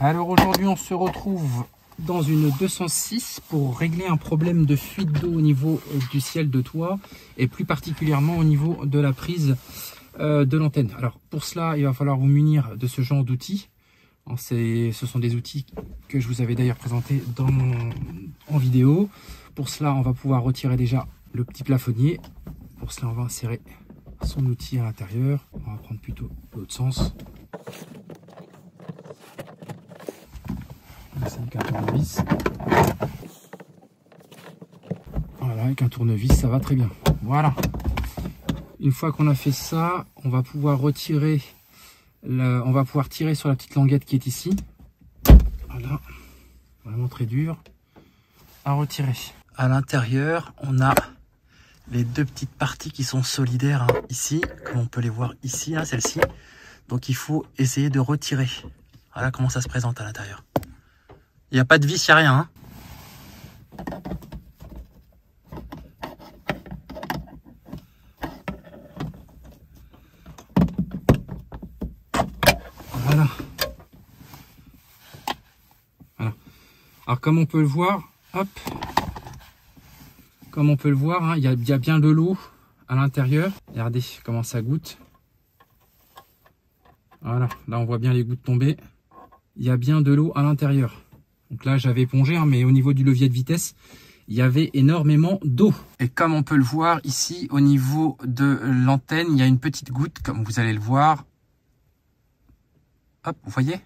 Alors aujourd'hui on se retrouve dans une 206 pour régler un problème de fuite d'eau au niveau du ciel de toit et plus particulièrement au niveau de la prise de l'antenne. Alors pour cela il va falloir vous munir de ce genre d'outils. Ce sont des outils que je vous avais d'ailleurs présentés en vidéo. Pour cela on va pouvoir retirer déjà le petit plafonnier. Pour cela on va insérer son outil à l'intérieur. On va prendre plutôt l'autre sens. C'est avec un tournevis. Voilà, avec un tournevis, ça va très bien. Voilà. Une fois qu'on a fait ça, on va pouvoir retirer, on va pouvoir tirer sur la petite languette qui est ici. Voilà, vraiment très dur à retirer. À l'intérieur, on a les deux petites parties qui sont solidaires hein, ici, comme on peut les voir ici, hein, celle-ci. Donc il faut essayer de retirer. Voilà comment ça se présente à l'intérieur. Il n'y a pas de vis, il n'y a rien. Hein. Voilà. Voilà. Alors comme on peut le voir, hop. Comme on peut le voir, hein, il y a bien de l'eau à l'intérieur. Regardez comment ça goutte. Voilà, là on voit bien les gouttes tomber. Il y a bien de l'eau à l'intérieur. Donc là, j'avais épongé, hein, mais au niveau du levier de vitesse, il y avait énormément d'eau. Et comme on peut le voir ici, au niveau de l'antenne, il y a une petite goutte, comme vous allez le voir. Hop, vous voyez?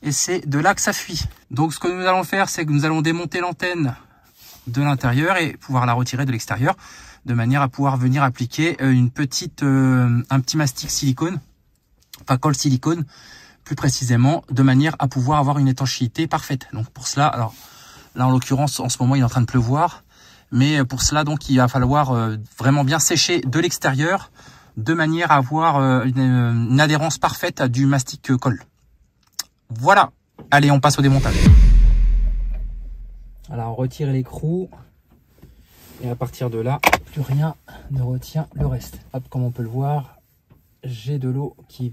Et c'est de là que ça fuit. Donc ce que nous allons faire, c'est que nous allons démonter l'antenne de l'intérieur et pouvoir la retirer de l'extérieur, de manière à pouvoir venir appliquer un petit mastic silicone, enfin colle silicone, plus précisément, de manière à pouvoir avoir une étanchéité parfaite. Donc pour cela, alors là en l'occurrence en ce moment il est en train de pleuvoir, mais pour cela donc il va falloir vraiment bien sécher de l'extérieur, de manière à avoir une adhérence parfaite du mastic colle. Voilà, allez on passe au démontage. Alors on retire l'écrou et à partir de là, plus rien ne retient le reste. Hop, comme on peut le voir, j'ai de l'eau qui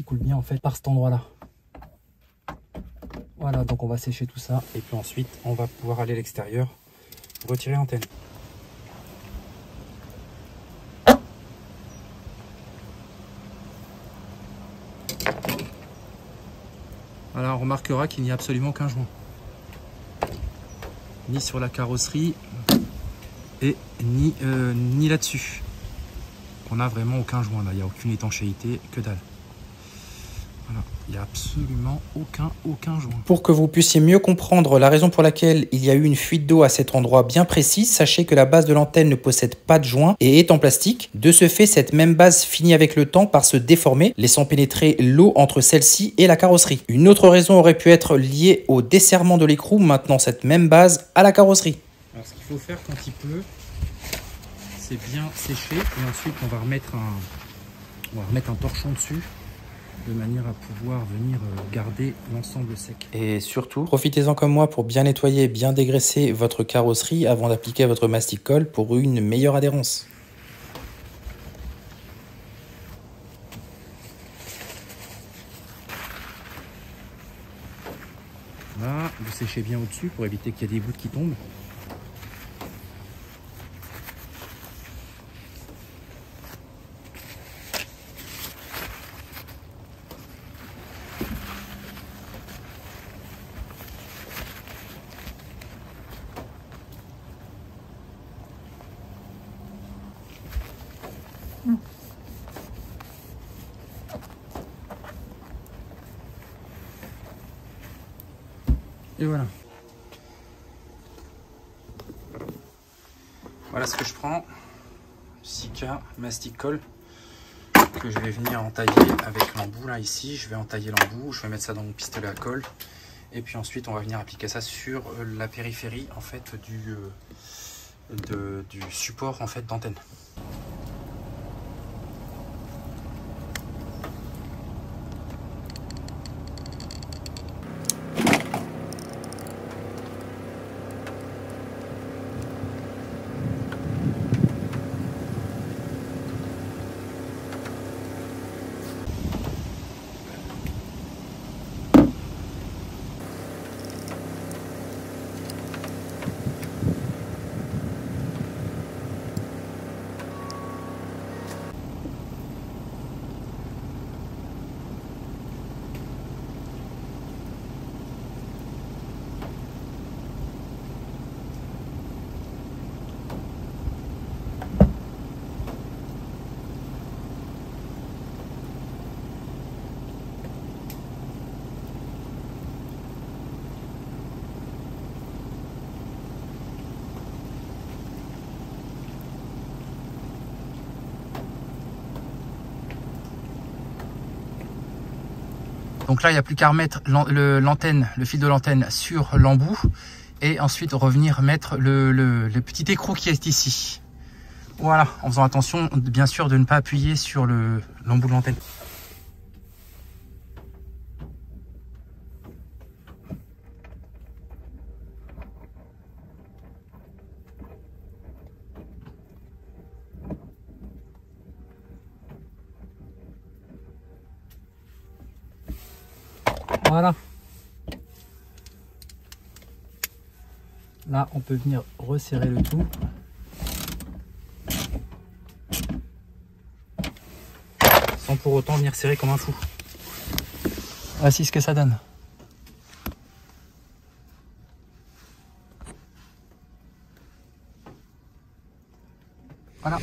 coule bien en fait par cet endroit là. Voilà, donc on va sécher tout ça et puis ensuite on va pouvoir aller à l'extérieur pour retirer l'antenne. Alors on remarquera qu'il n'y a absolument aucun joint, ni sur la carrosserie et ni là-dessus. On n'a vraiment aucun joint là, il n'y a aucune étanchéité, que dalle. Voilà, il n'y a absolument aucun joint. Pour que vous puissiez mieux comprendre la raison pour laquelle il y a eu une fuite d'eau à cet endroit bien précis, sachez que la base de l'antenne ne possède pas de joint et est en plastique. De ce fait, cette même base finit avec le temps par se déformer, laissant pénétrer l'eau entre celle-ci et la carrosserie. Une autre raison aurait pu être liée au desserrement de l'écrou, maintenant cette même base à la carrosserie. Alors ce qu'il faut faire quand il pleut, c'est bien sécher et ensuite on va remettre un torchon dessus de manière à pouvoir venir garder l'ensemble sec. Et surtout, profitez-en comme moi pour bien nettoyer, bien dégraisser votre carrosserie avant d'appliquer votre mastic colle pour une meilleure adhérence. Là, vous séchez bien au-dessus pour éviter qu'il y ait des gouttes qui tombent. Et voilà. Voilà ce que je prends. Sika Mastic Colle que je vais venir entailler avec l'embout là ici. Je vais entailler l'embout, je vais mettre ça dans mon pistolet à colle. Et puis ensuite on va venir appliquer ça sur la périphérie en fait du support en fait d'antenne. Donc là, il n'y a plus qu'à remettre l'antenne, le fil de l'antenne sur l'embout et ensuite revenir mettre le petit écrou qui est ici. Voilà, en faisant attention bien sûr de ne pas appuyer sur l'embout de l'antenne. Voilà. Là, on peut venir resserrer le tout. Sans pour autant venir serrer comme un fou. Voici ce que ça donne. Voilà.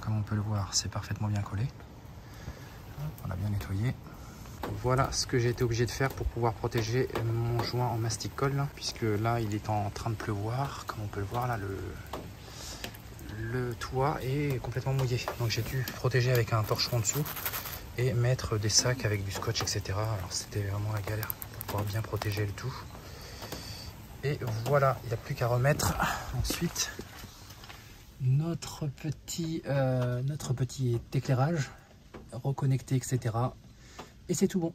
Comme on peut le voir, c'est parfaitement bien collé. On a bien nettoyé. Voilà ce que j'ai été obligé de faire pour pouvoir protéger mon joint en mastic-colle, puisque là il est en train de pleuvoir. Comme on peut le voir là, le toit est complètement mouillé. Donc j'ai dû protéger avec un torchon dessous et mettre des sacs avec du scotch, etc. Alors c'était vraiment la galère pour pouvoir bien protéger le tout. Et voilà, il n'y a plus qu'à remettre ensuite notre petit éclairage reconnecté, etc. Et c'est tout bon.